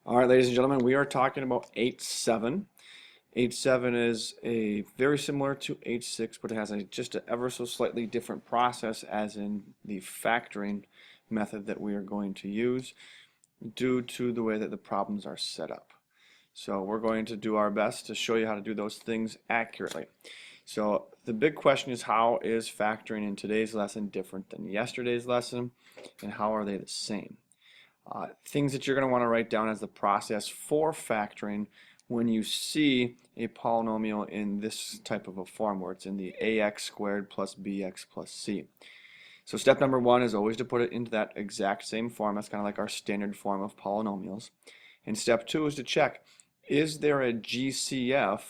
All right, ladies and gentlemen, we are talking about 8-7. 8-7 is very similar to 8-6, but it has just an ever so slightly different process as in the factoring method that we are going to use due to the way that the problems are set up. So we're going to do our best to show you how to do those things accurately. So the big question is, how is factoring in today's lesson different than yesterday's lesson, and how are they the same? Things that you're going to want to write down as the process for factoring when you see a polynomial in this type of a form where it's in the ax squared plus bx plus c. So step number one is always to put it into that exact same form. That's kind of like our standard form of polynomials. And step two is to check, is there a GCF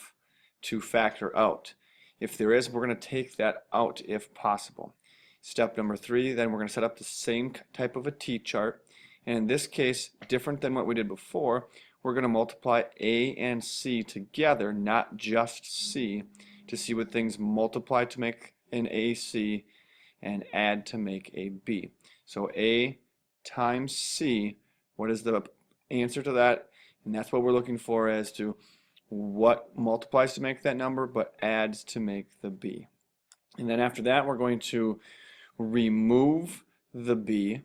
to factor out? If there is, we're going to take that out if possible. Step number three, then we're going to set up the same type of a t-chart. And in this case, different than what we did before, we're going to multiply A and C together, not just C, to see what things multiply to make an AC and add to make a B. So A times C, what is the answer to that? And that's what we're looking for as to what multiplies to make that number but adds to make the B. And then after that, we're going to remove the B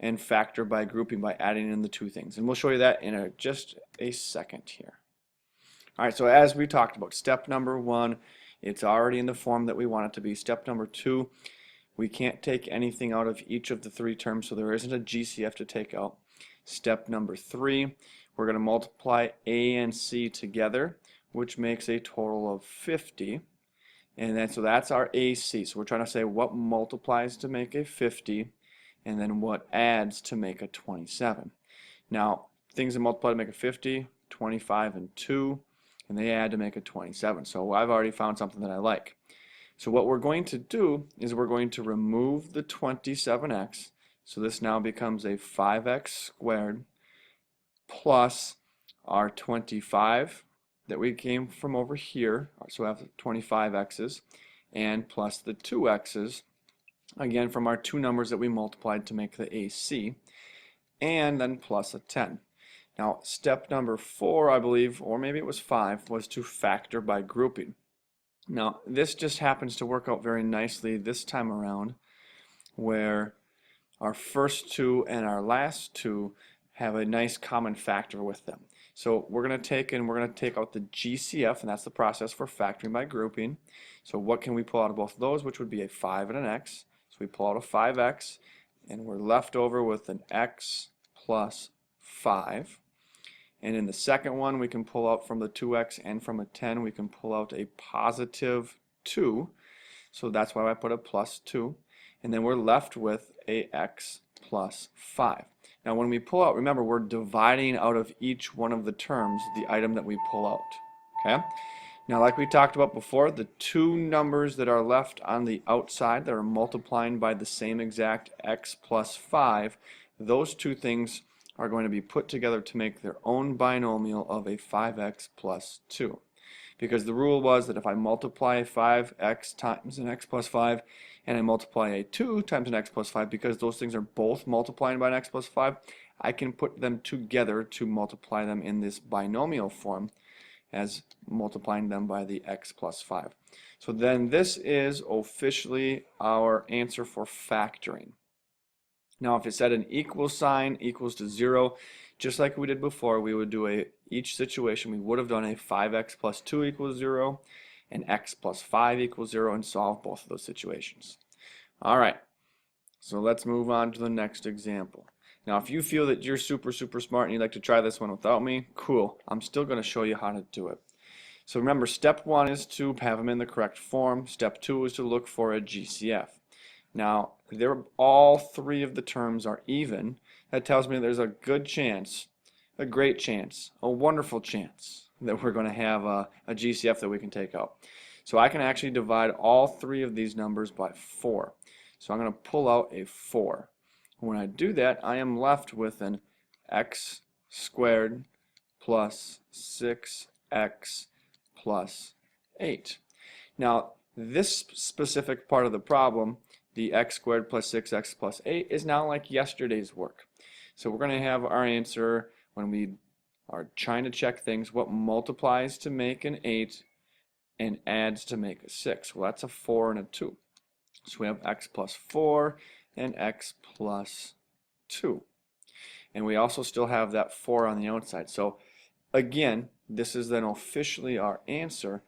and factor by grouping by adding in the two things. And we'll show you that in just a second here. All right, so as we talked about, step number one, it's already in the form that we want it to be. Step number two, we can't take anything out of each of the three terms, so there isn't a GCF to take out. Step number three, we're going to multiply A and C together, which makes a total of 50. And then so that's our AC. So we're trying to say what multiplies to make a 50, and then what adds to make a 27. Now, things that multiply to make a 50, 25, and 2, and they add to make a 27. So I've already found something that I like. So what we're going to do is we're going to remove the 27x. So this now becomes a 5x squared plus our 25 that we came from over here. So we have 25x's and plus the 2x's. Again, from our two numbers that we multiplied to make the AC, and then plus a 10. Now, step number four, I believe, or maybe it was 5, was to factor by grouping. Now, this just happens to work out very nicely this time around, where our first two and our last two have a nice common factor with them. So we're going to take out the GCF, and that's the process for factoring by grouping. So what can we pull out of both of those, which would be a 5 and an x. So we pull out a 5x, and we're left over with an x plus 5. And in the second one, we can pull out from the 2x and from a 10, we can pull out a positive 2. So that's why I put a plus 2. And then we're left with a x plus 5. Now when we pull out, remember, we're dividing out of each one of the terms the item that we pull out. Okay? Now, like we talked about before, the two numbers that are left on the outside that are multiplying by the same exact x plus 5, those two things are going to be put together to make their own binomial of a 5x plus 2. Because the rule was that if I multiply 5x times an x plus 5 and I multiply a 2 times an x plus 5, because those things are both multiplying by an x plus 5, I can put them together to multiply them in this binomial form as multiplying them by the x plus 5. So then this is officially our answer for factoring. Now if it said an equal sign equals to 0, just like we did before, we would do each situation, we would have done a 5x plus 2 equals 0, and x plus 5 equals 0, and solve both of those situations. Alright, so let's move on to the next example. Now if you feel that you're super smart and you'd like to try this one without me, cool. I'm still going to show you how to do it. So remember, step one is to have them in the correct form. Step two is to look for a GCF. Now, all three of the terms are even. That tells me there's a good chance, a great chance, a wonderful chance that we're going to have a GCF that we can take out. So I can actually divide all three of these numbers by 4. So I'm going to pull out a 4. When I do that, I am left with an x squared plus 6x plus 8. Now, this specific part of the problem, the x squared plus 6x plus 8, is now like yesterday's work. So we're going to have our answer when we are trying to check things. What multiplies to make an 8 and adds to make a 6? Well, that's a 4 and a 2. So we have x plus 4 and x plus 2. And we also still have that 4 on the outside. So again, this is then officially our answer.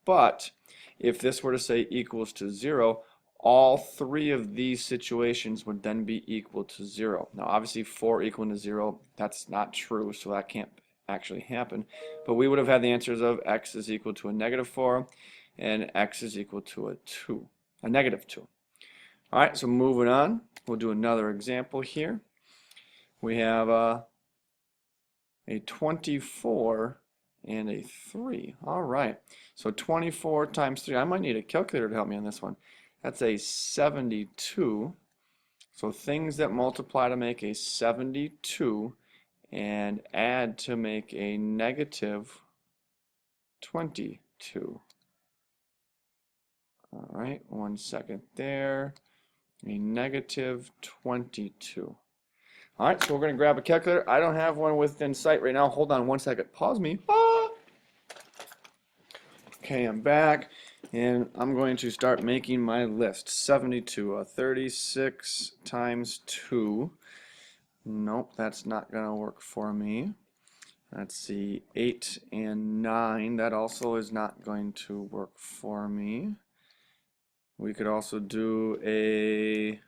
But if this were to say equals to 0, all three of these situations would then be equal to 0. Now obviously 4 equaling to 0, that's not true, so that can't actually happen. But we would have had the answers of x is equal to a negative 4 and x is equal to a negative 2. All right, so moving on, we'll do another example here. We have a 24 and a 3. All right, so 24 times 3. I might need a calculator to help me on this one. That's a 72. So things that multiply to make a 72 and add to make a negative 22. All right, 1 second there. A negative 22. All right, so we're going to grab a calculator. I don't have one within sight right now. Hold on 1 second. Pause me. Ah! Okay, I'm back, and I'm going to start making my list. 72, 36 times 2. Nope, that's not going to work for me. Let's see, 8 and 9. That also is not going to work for me. We could also do a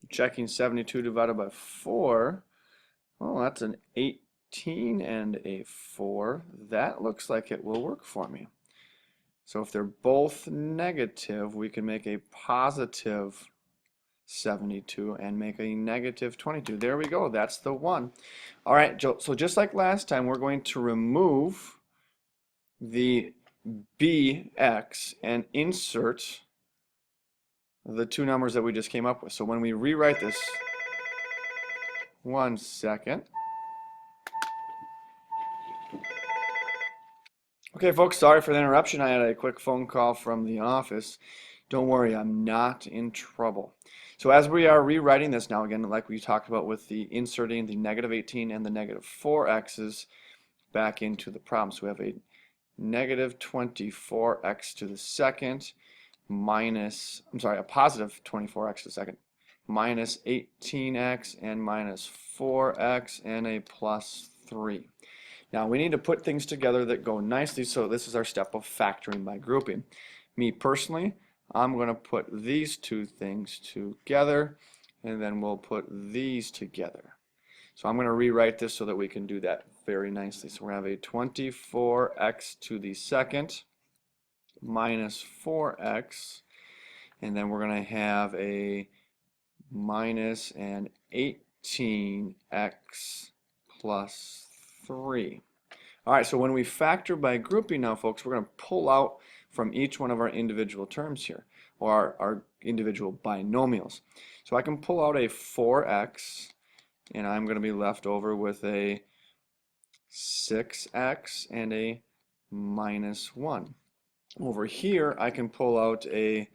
checking 72 divided by 4. Oh, that's an 18 and a 4. That looks like it will work for me. So if they're both negative, we can make a positive 72 and make a negative 22. There we go. That's the one. All right, so just like last time, we're going to remove the bx and insert the two numbers that we just came up with. So when we rewrite this, 1 second. Okay, folks, sorry for the interruption. I had a quick phone call from the office. Don't worry, I'm not in trouble. So as we are rewriting this now, again, like we talked about with the inserting the negative 18 and the negative 4x's back into the problem. So we have a negative 24x to the second minus, a positive 24x to the second minus 18x and minus 4x and a plus 3. Now we need to put things together that go nicely, so this is our step of factoring by grouping. Me personally, I'm going to put these two things together, and then we'll put these together. So I'm going to rewrite this so that we can do that very nicely. So we're going to have a 24x to the second minus 4x, and then we're going to have a minus an 18x plus 3. All right, so when we factor by grouping now, folks, we're going to pull out from each one of our individual terms here, or our individual binomials. So I can pull out a 4x, and I'm going to be left over with a 6x and a minus 1. Over here, I can pull out a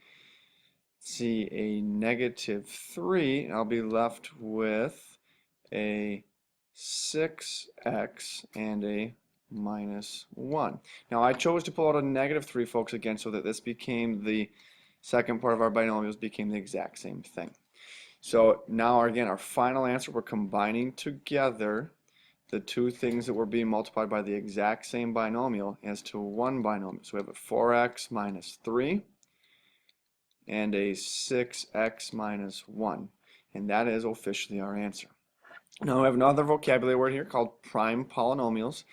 negative 3, and I'll be left with a 6x and a minus 1. Now I chose to pull out a negative 3, folks, again, so that this became the second part of our binomials became the exact same thing. So now again, our final answer, we're combining together the two things that were being multiplied by the exact same binomial as to one binomial. So we have a 4x minus 3 and a 6x minus 1, and that is officially our answer. Now we have another vocabulary word here called prime polynomials.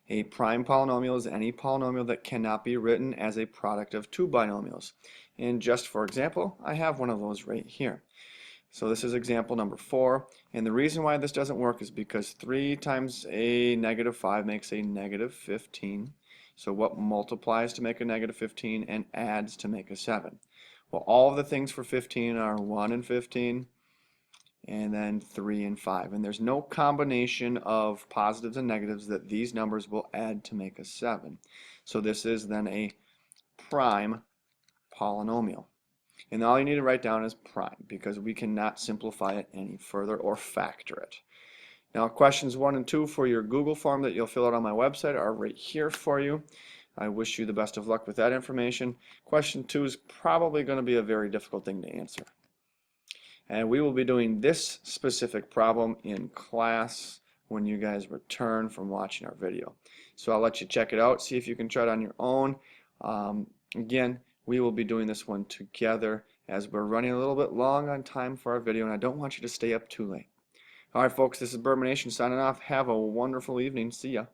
A prime polynomial is any polynomial that cannot be written as a product of two binomials. And just for example, I have one of those right here. So this is example number 4, and the reason why this doesn't work is because 3 times a negative 5 makes a negative 15. So what multiplies to make a negative 15 and adds to make a 7? Well, all of the things for 15 are 1 and 15, and then 3 and 5. And there's no combination of positives and negatives that these numbers will add to make a 7. So this is then a prime polynomial. And all you need to write down is prime, because we cannot simplify it any further or factor it. Now questions 1 and 2 for your Google form that you'll fill out on my website are right here for you. I wish you the best of luck with that information. Question 2 is probably going to be a very difficult thing to answer. And we will be doing this specific problem in class when you guys return from watching our video. So I'll let you check it out, see if you can try it on your own. Again, we will be doing this one together as we're running a little bit long on time for our video, and I don't want you to stay up too late. All right, folks, this is Bourbon Nation signing off. Have a wonderful evening. See ya.